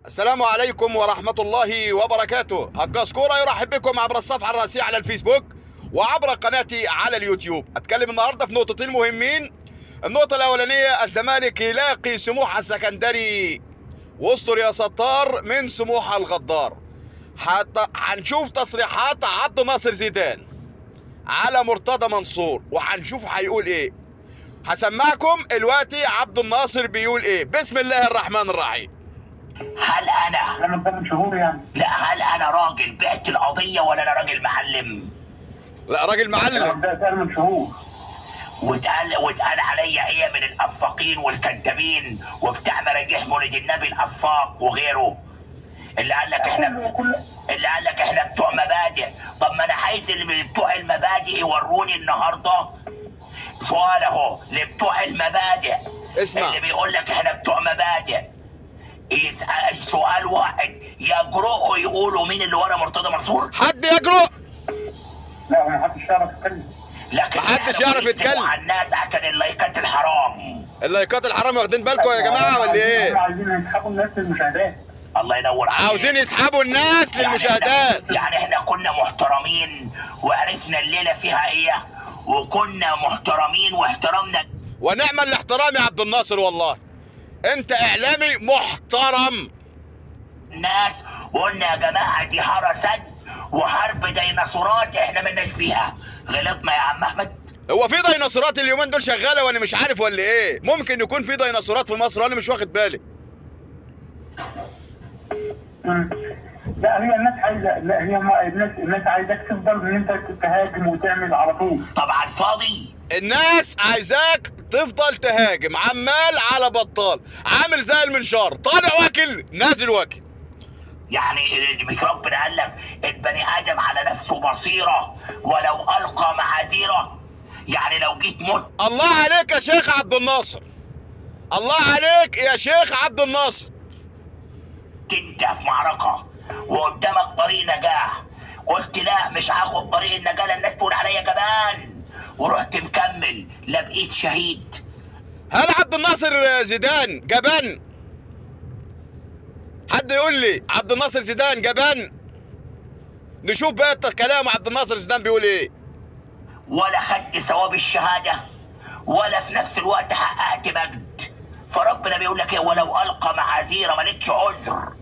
السلام عليكم ورحمة الله وبركاته. هجاص كورة يرحب بكم عبر الصفحة الرئيسية على الفيسبوك وعبر قناتي على اليوتيوب. أتكلم النهاردة في نقطتين مهمين. النقطة الأولانية، الزمالك يلاقي سموحة السكندري واستر يا ستار من سموحة الغدار. حتى هنشوف تصريحات عبد الناصر زيدان على مرتضى منصور وهنشوف هيقول ايه. هسمعكم دلوقتي عبد الناصر بيقول ايه. بسم الله الرحمن الرحيم. هل انا لما من شهور يعني. لا هل انا راجل بعت القضيه ولا انا راجل معلم؟ لا، راجل معلم. ده سأل من شهور. واتقال عليا ايه من الافاقين والكذابين وبتاع مراجيح مولد النبي الافاق وغيره اللي قال لك احنا بتوع مبادئ. طب ما انا عايز اللي بتوع المبادئ يوروني النهارده سؤال اهو لبتوع المبادئ. اسمع. اللي بيقول لك احنا بتوع مبادئ يسأل سؤال واحد يجرؤوا يقولوا مين اللي ورا مرتضى منصور؟ حد يجرؤ؟ لا، ما حدش يعرف يتكلم. لكن محدش يعرف يتكلم على الناس عشان اللايكات الحرام. اللايكات الحرام. واخدين بالكم يا جماعه ولا ايه؟ عايزين يسحبوا الناس للمشاهدات. الله ينور عليك. عاوزين يسحبوا الناس للمشاهدات. يعني احنا كنا محترمين وعرفنا الليله فيها ايه وكنا محترمين واحترمنا ونعم الاحترام يا عبد الناصر، والله انت اعلامي محترم. الناس وقلنا يا جماعه دي حاره سد وحرب ديناصورات احنا مالناش فيها. غلطنا يا عم احمد. هو في ديناصورات اليومين دول شغاله وانا مش عارف ولا ايه؟ ممكن يكون في ديناصورات في مصر وانا مش واخد بالي. لا، هي الناس عايزه، لا هي الناس عايزاك تفضل ان انت تهاجم وتعمل على طول. طبعا فاضي. الناس عايزاك تفضل تهاجم عمال على بطال، عامل زي المنشار، طالع واكل نازل واكل. يعني مش ربنا قال لك البني ادم على نفسه بصيره ولو القى معاذيره؟ يعني لو جيت مت. الله عليك يا شيخ عبد الناصر، الله عليك يا شيخ عبد الناصر. انت في معركه وقدامك طريق نجاه قلت لا مش هاخد طريق النجاه لان الناس تقول عليا جبان ورحت مكمل لا بقيت شهيد. هل عبد الناصر زيدان جبان؟ حد يقول لي عبد الناصر زيدان جبان؟ نشوف بقى كلام عبد الناصر زيدان بيقول ايه. ولا خدت ثواب الشهاده ولا في نفس الوقت حققت مجد. فربنا بيقول لك ايه ولو القى معاذيره مالكش عذر.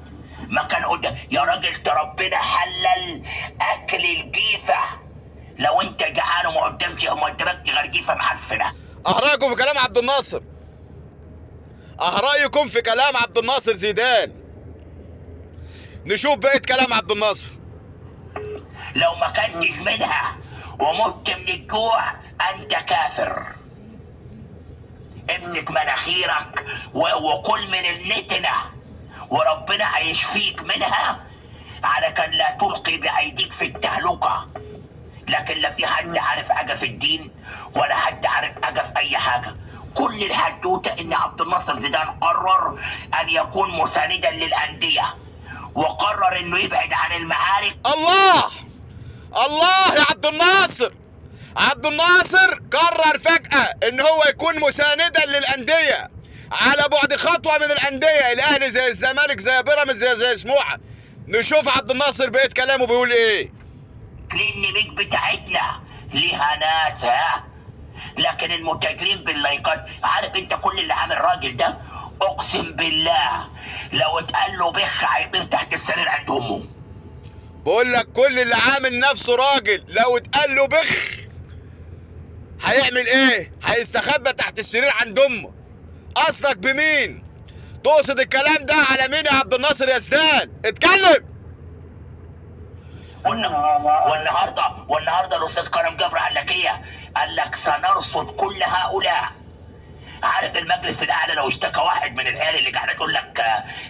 ما كان قدام يا راجل ده ربنا حلل اكل الجيفه لو انت جعان وما قدامكش غير جيفه معفنه. اهراكم في كلام عبد الناصر، اهرايكم في كلام عبد الناصر زيدان. نشوف بقية كلام عبد الناصر. لو ما كنتش منها ومت من الجوع انت كافر. امسك مناخيرك وكل من النتنه وربنا هيشفيك منها على كان لا تلقي بايديك في التهلكه. لكن لا في حد عارف حاجه في الدين ولا حد عارف حاجه في اي حاجه. كل الحدوته ان عبد الناصر زيدان قرر ان يكون مساندا للانديه وقرر انه يبعد عن المعارك. الله الله يا عبد الناصر. عبد الناصر قرر فجأة ان هو يكون مساندا للأندية على بعد خطوة من الأندية، الاهلي زي الزمالك زي بيراميدز زي سموحة. نشوف عبد الناصر بقية كلامه بيقول ايه. لان ميك بتاعتنا ليها ناس لكن المتاجرين باللايكات. عارف انت كل اللي عامل راجل ده اقسم بالله لو اتقال له بخ هيطير تحت السرير عند امه. بقول لك كل اللي عامل نفسه راجل لو اتقال له بخ هيعمل ايه؟ هيستخبى تحت السرير عند امه. قصدك بمين؟ تقصد الكلام ده على مين يا عبد الناصر يا زيدان؟ اتكلم. والنهارده الاستاذ كرم جبر قال لك ايه؟ قال لك سنرصد كل هؤلاء. عارف المجلس الاعلى لو اشتكى واحد من العيال اللي قاعده تقول لك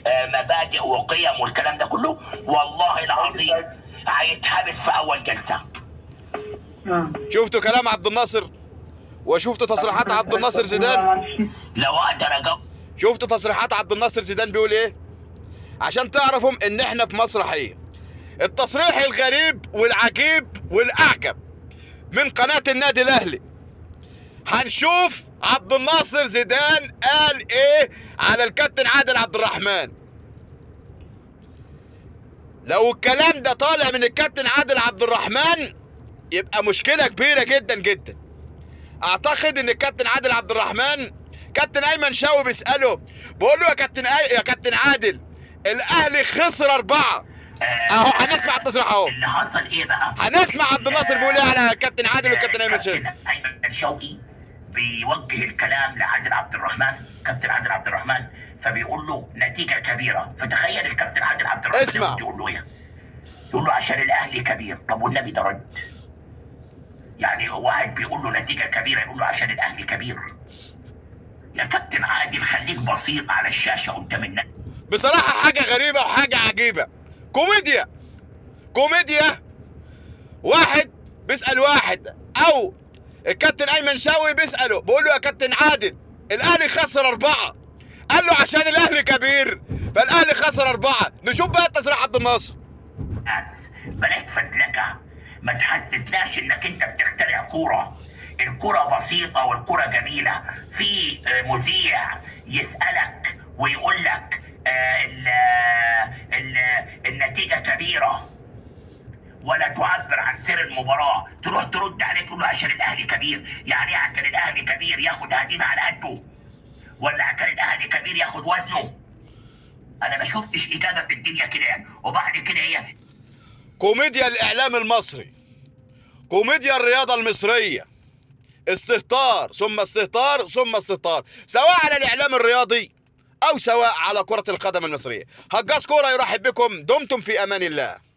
مبادئ وقيم والكلام ده كله والله العظيم هيتحبس في اول جلسه. شفتوا كلام عبد الناصر وشفتوا تصريحات عبد الناصر زيدان؟ لو اقدر اجاوب. شفتوا تصريحات عبد الناصر زيدان بيقول ايه؟ عشان تعرفوا ان احنا في مسرحيه. التصريح الغريب والعجيب والاعجب من قناه النادي الاهلي. هنشوف عبد الناصر زيدان قال ايه على الكابتن عادل عبد الرحمن. لو الكلام ده طالع من الكابتن عادل عبد الرحمن يبقى مشكلة كبيرة جدا جدا. اعتقد ان الكابتن عادل عبد الرحمن كابتن ايمن شوقي بيسأله، بقول له يا كابتن عادل الاهلي خسر 4. اهو هنسمع التصريح اهو. اللي حصل ايه بقى؟ هنسمع عبد الناصر بيقول ايه على كابتن عادل والكابتن ايمن شوقي. كابتن ايمن شوقي بيوجه الكلام لعادل عبد الرحمن، كابتن عادل عبد الرحمن، فبيقول له نتيجه كبيره. فتخيل الكابتن عادل عبد الرحمن اسمع. يقول له ايه؟ يقول له عشان الاهلي كبير. طب والنبي ده رد؟ يعني واحد بيقول له نتيجه كبيره يقول له عشان الاهلي كبير؟ يا كابتن عادل خليك بسيط على الشاشه قدام الناس. بصراحة حاجة غريبة وحاجة عجيبة، كوميديا. واحد بيسأل واحد، او الكابتن ايمن شوقي بيسأله بيقول له يا كابتن عادل الاهلي خسر 4، قال له عشان الاهلي كبير فالاهلي خسر 4. نشوف بقى تصريح عبد الناصر. بلاك فزلكه، ما تحسسناش انك انت بتخترع كوره. الكرة بسيطة والكرة جميلة. في مذيع يسألك ويقول لك النتيجة كبيرة ولا تعبر عن سر المباراة، تروح ترد عليه تقول له عشان الأهلي كبير. يعني عشان الأهلي كبير ياخد هزيمة على قده، ولا عشان الأهلي كبير ياخد وزنه؟ أنا ما شفتش إجابة في الدنيا كده يعني. وبعد كده هي كوميديا الإعلام المصري، كوميديا الرياضة المصرية، استهتار ثم استهتار ثم استهتار، سواء على الإعلام الرياضي أو سواء على كرة القدم المصرية. هجاص كورة يرحب بكم، دمتم في أمان الله.